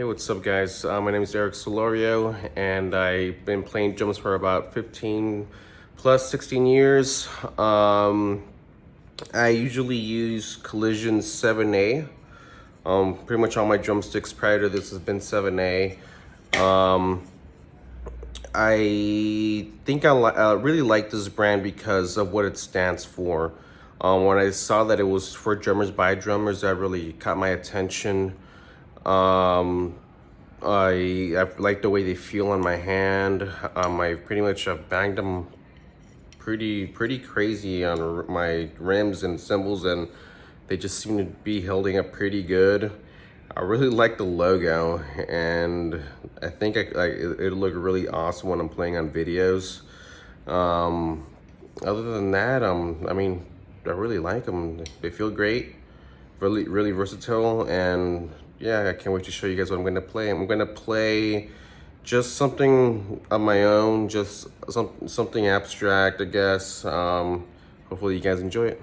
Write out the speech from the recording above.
Hey, what's up, guys? My name is Eric Solorio, and I've been playing drums for about 15 plus 16 years. I usually use Collision 7A. Pretty much all my drumsticks prior to this has been 7A. I think I really like this brand because of what it stands for. When I saw that it was for drummers by drummers, that really caught my attention. I like the way they feel on my hand. I pretty much banged them pretty crazy on my rims and cymbals, and they just seem to be holding up pretty good. I really like the logo, and I think it'll look really awesome when I'm playing on videos. Other than that, I mean, I really like them. They feel great, really versatile, and yeah, I can't wait to show you guys what I'm gonna play. I'm gonna play just something of my own, just something abstract, I guess. Hopefully you guys enjoy it.